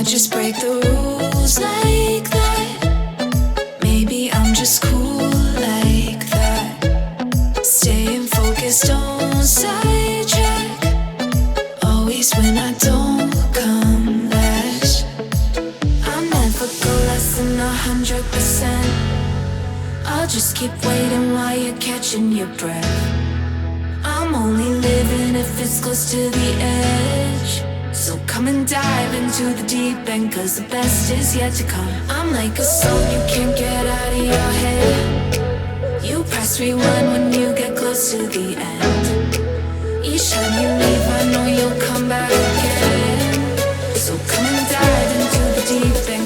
just break the rules like that. Maybe I'm just cool like that. Staying focused, don't sidetrack. Always when I don't come last. I'll never go less than 100%. I'll just keep waiting while you're catching your breath. I'm only living if it's close to the edge. So come and dive into the deep end, cause the best is yet to come. I'm like a song you can't get out of your head. You press rewind when you get close to the end. Each time you leave I know you'll come back again. So come and dive into the deep end.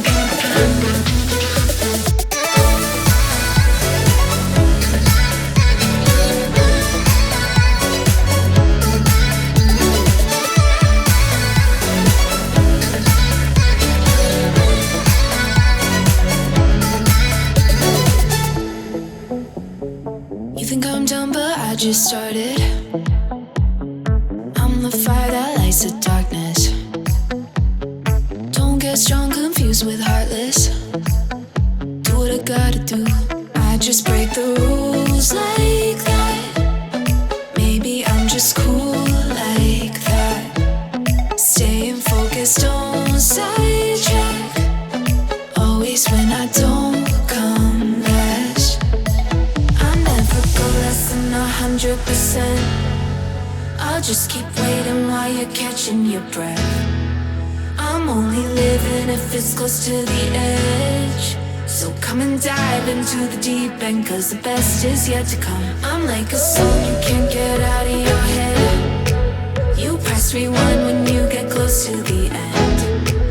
Just started. I'm the fire that lights the darkness. Don't get strong, confused with heartless. Do what I gotta do. I just break the rules like that. Maybe I'm just cool like that. Staying focused, don't sidetrack. Always when I don't come last. I never go less than 100%. I'll just keep waiting while you're catching your breath. I'm only living if it's close to the edge. So come and dive into the deep end, cause the best is yet to come. I'm like a song you can't get out of your head. You press rewind when you get close to the end.